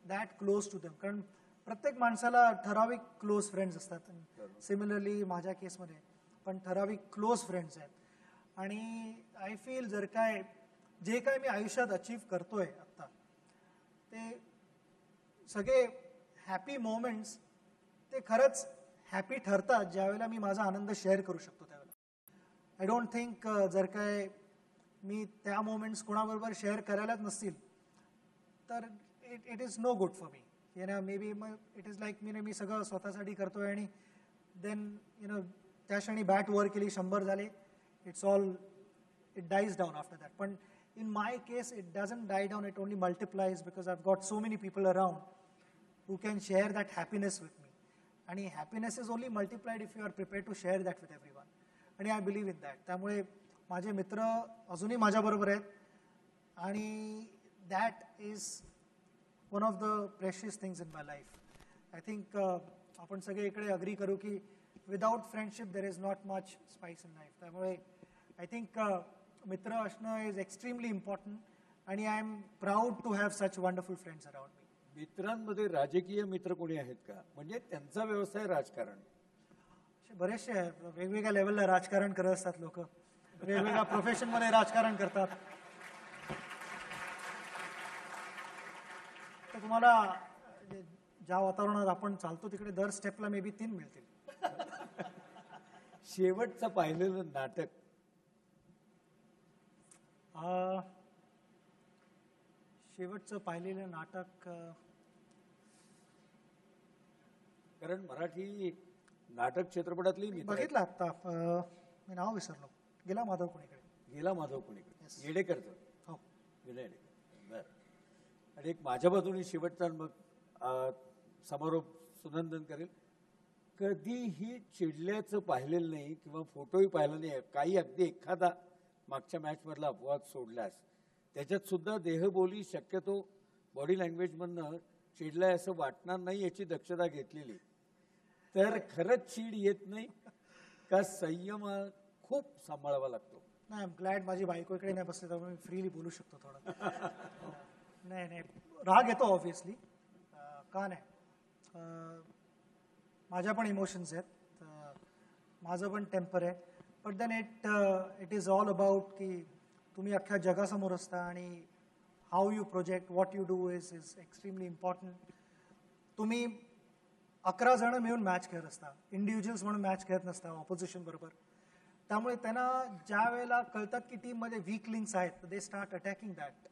That close to them. कारण प्रत्येक माणसाला ठराविक क्लोज फ्रेंड्स असतात. सिमिलरली माझ्या केसमध्ये पण ठराविक क्लोज फ्रेंड्स आहेत. आणि आय फील जर काय जे काय मी आयुष्यात अचीव करतोय आत्ता ते सगळे हॅपी मोमेंट्स ते खरंच हॅपी ठरतात ज्यावेळेला मी माझा आनंद शेअर करू शकतो त्यावेळेला. आय डोंट थिंक जर काय मी त्या मोमेंट्स कोणाबरोबर शेअर करायलाच नसतील तर it is no good for me. Maybe it is like me सगळं स्वतःसाठी करतोय आणि देन त्या क्षणी बॅट वर केली 100 झाले, it dies down after that. पण in my case it doesn't die down, it only multiplies because I've got so many people around who can share that happiness with me. And happiness is only multiplied if you are prepared to share that with everyone. And I believe in that. त्यामुळे माझे मित्र अजूनही माझ्याबरोबर आहेत आणि that is one of the precious things in my life. I think आपण सगळे इकडे अग्री करू की without friendship there is not much spice in life. त्यामुळे I think मित्र असणं इज एक्स्ट्रीमली इम्पॉर्टंट आणि I am proud to have such wonderful friends around me. मित्रांमध्ये राजकीय मित्र कोणी आहेत का? म्हणजे त्यांचा व्यवसाय राजकारण. बरेचसे आहेत. वेगवेगळ्या लेवलला राजकारण करत असतात लोक, वेगवेगळ्या प्रोफेशनमध्ये राजकारण करतात. तर तुम्हाला ज्या वातावरणात आपण चालतो तिकडे दर स्टेपला मे बी 3 मिळतील. शेवटचं पाहिलेलं नाटक? शेवटचं पाहिलेलं नाटक कारण मराठी नाटक चित्रपटातली बघितलं आता, मी नाव विसरलो. गेला माधव कुणीकडे. येडेकरचं. हो, येडेकर. बरं. आणि एक माझ्या बाजूने शेवटचा मग समारोप सुनंदन करेल. कधीही चिडल्याचं पाहिलेलं नाही किंवा फोटोही पाहिला नाही. काही अगदी एखादा मागच्या मॅचमधला अपवाद सोडल्यास त्याच्यात सुद्धा देहबोली शक्यतो बॉडी लँग्वेजमधनं चिडलाय असं वाटणार नाही याची दक्षता घेतलेली. तर खरंच चीड येत नाही का? संयम खूप सांभाळावा लागतो. नाही, आय एम ग्लॅड माझी बायको इकडे नाही बसली त्यामुळे मी फ्रीली बोलू शकतो थोडं. नाही, राग येतो ऑब्व्हियसली, का नाही. माझ्या पण इमोशन्स आहेत, माझं पण टेम्पर आहे. But then it is all about की तुम्ही अख्ख्या जगासमोर असता आणि how you project what you do is extremely important. तुम्ही 11 जण मिळून मॅच खेळत असता, इंडिव्हिज्युअल्स म्हणून मॅच खेळत नसता ऑपोजिशन बरोबर. त्यामुळे त्यांना ज्या वेळेला कळतात की टीममध्ये वीक लिंक्स आहेत दे स्टार्ट अटॅकिंग दॅट.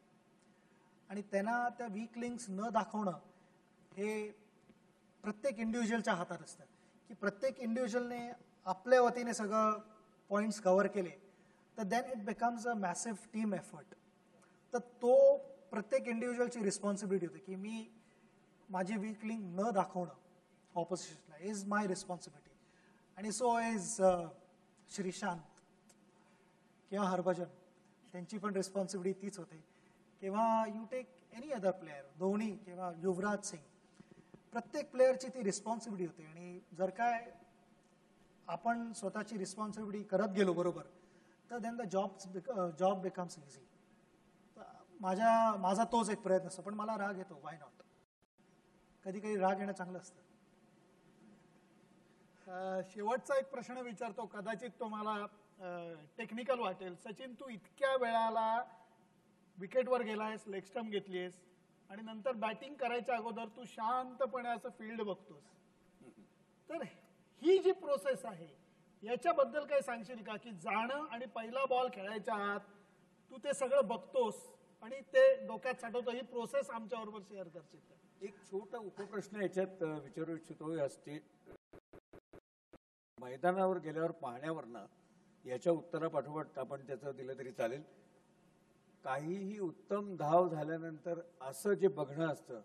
आणि त्यांना त्या वीक लिंक्स न दाखवणं हे प्रत्येक इंडिव्हिज्युअलच्या हातात असतं. की प्रत्येक इंडिव्हिज्युअलने आपल्या वतीने सगळं पॉईंट्स कव्हर केले तर then it becomes a massive team effort. तर तो प्रत्येक इंडिव्हिज्युअलची रिस्पॉन्सिबिलिटी होती की मी माझी वीक लिंक न दाखवणं ऑपोजिशनला इज माय रिस्पॉन्सिबिलिटी. आणि सो इज श्रीशांत किंवा हरभजन, त्यांची पण रिस्पॉन्सिबिलिटी तीच होते. किंवा you take any other player, Dhoni किंवा युवराज सिंग, प्रत्येक प्लेअरची ती रिस्पॉन्सिबिलिटी होते. आणि जर काय आपण स्वतःची रिस्पॉन्सिबिलिटी करत गेलो बरोबर तर then the job becomes easy. माझा तोच एक प्रयत्न असतो. पण मला राग येतो, वाय नॉट. कधी कधी राग येणं चांगलं असतं. शेवटचा एक प्रश्न विचारतो, कदाचित तुम्हाला टेक्निकल वाटेल. सचिन, तू इतक्या वेळाला विकेटवर गेलायस, लेग स्टंप घेतलीयस आणि नंतर बॅटिंग करायच्या अगोदर तू शांतपणे असं फील्ड बघतोस. तर ही जी प्रोसेस आहे याच्याबद्दल काय सांगशील का? की जाणं आणि पहिला बॉल खेळायच्या आत तू ते सगळं बघतोस आणि ते डोक्यात साठवतो, ही प्रोसेस आमच्याबरोबर शेअर करशील का? एक छोटा उपप्रश्न याच्यात विचारू इच्छितो. मैदानावर गेल्यावर पाहण्यावरनं याच्या उत्तरापाठोपाठ आपण त्याचं दिलं तरी चालेल. काहीही उत्तम धाव झाल्यानंतर असं जे बघणं असतं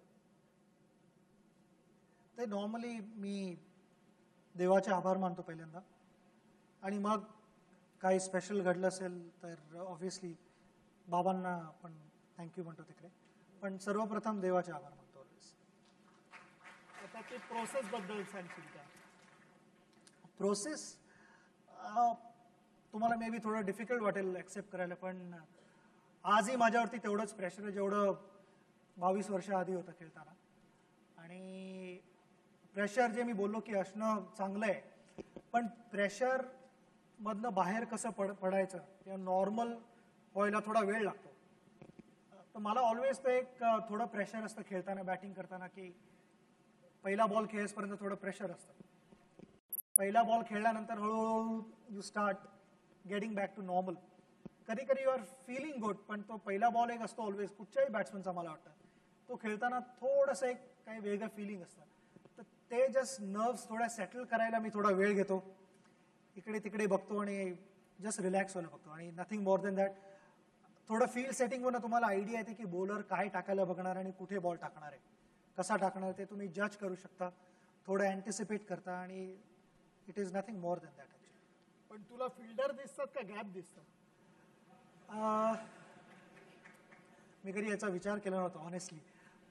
ते नॉर्मली मी देवाचे आभार मानतो पहिल्यांदा. आणि मग काही स्पेशल घडलं असेल तर ऑब्व्हियसली बाबांना पण थँक्यू म्हणतो तिकडे. पण सर्वप्रथम देवाचे आभार मानतो ऑलवेज. आता ते प्रोसेस बद्दल सांगशील का? प्रोसेस तुम्हाला मे बी थोडं डिफिकल्ट वाटेल ॲक्सेप्ट करायला, पण आजही माझ्यावरती तेवढंच प्रेशर आहे जेवढं 22 वर्ष आधी होतं खेळताना. आणि प्रेशर जे मी बोललो की असणं चांगलं आहे, पण प्रेशर मधनं बाहेर कसं पडायचं किंवा नॉर्मल व्हायला थोडा वेळ लागतो. तर मला ऑलवेज ते एक थोडं प्रेशर असतं खेळताना, बॅटिंग करताना, की पहिला बॉल खेळेसपर्यंत थोडं प्रेशर असतं. पहिला बॉल खेळल्यानंतर हळूहळू you start getting back to normal. कधी कधी यू आर फिलिंग गुड, पण तो पहिला बॉल एक असतो ऑलवेज कुठच्याही बॅट्समनचा, मला वाटतं तो खेळताना थोडंसं एक काही वेगळं फिलिंग असतं. तर ते जस्ट नर्व्स थोड्या सेटल करायला मी थोडा वेळ घेतो, इकडे तिकडे बघतो आणि जस्ट रिलॅक्स व्हायला बघतो. आणि नथिंग मोर दॅन दॅट, थोडं फील्ड सेटिंग होणं, तुम्हाला आयडिया येते की बॉलर काय टाकायला बघणार आणि कुठे बॉल टाकणार आहे, कसा टाकणार ते तुम्ही जज करू शकता, थोडं अँटिसिपेट करता, आणि it is nothing more than that. पण तुला फिल्डर दिसतात का गॅप दिसतात? मी कधी याचा विचार केला नव्हता ऑनेस्टली,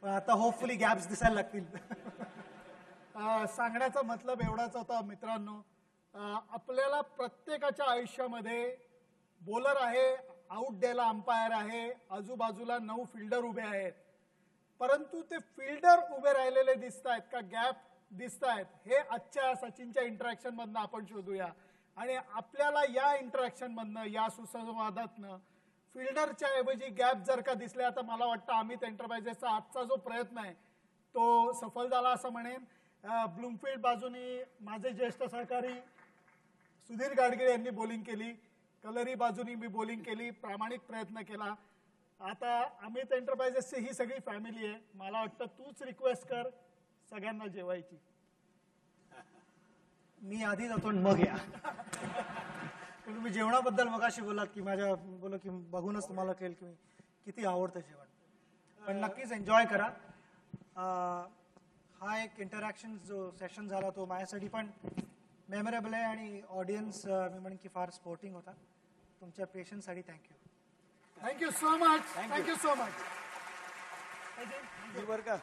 पण आता होपफुली गॅप्स दिसायला लागतील. सांगण्याचा मतलब एवढाच होता मित्रांनो, आपल्याला प्रत्येकाच्या आयुष्यामध्ये बॉलर आहे, आउट द्यायला अंपायर आहे, आजूबाजूला 9 फिल्डर उभे आहेत, परंतु ते फिल्डर उभे राहिलेले दिसत आहेत का गॅप दिसत आहेत, हे आजच्या सचिनच्या इंटरॅक्शन मधनं आपण शोधूया. आणि आपल्याला या इंटरॅक्शन मधनं, या सुसंवादातनं फिल्डरच्या ऐवजी गॅप जर का दिसल्या, तर मला वाटतं अमित एंटरप्राइजेसचा आजचा जो प्रयत्न आहे तो सफल झाला असं म्हणेन. ब्लूमफिल्ड बाजूनी माझे ज्येष्ठ सहकारी सुधीर गाडगिळे यांनी बॉलिंग केली, कलरी बाजूनी मी बॉलिंग केली, प्रामाणिक प्रयत्न केला. आता अमित एंटरप्राइजेसची ही सगळी फॅमिली आहे, मला वाटतं तूच रिक्वेस्ट कर सगळ्यांना जेवायची. मी आधी जातो आणि मग या. तुम्ही जेवणाबद्दल मगाशी बोलात की बोलो की बघूनच तुम्हाला कळेल की किती आवडतं जेवण, पण नक्कीच एन्जॉय करा. हा एक इंटरॅक्शन जो सेशन झाला तो माझ्यासाठी पण मेमोरेबल आहे, आणि ऑडियन्स मी म्हणेन की फार स्पोर्टिंग होता. तुमच्या पेशन्ससाठी thank you. Thank you so much. Thank you so much. बरं का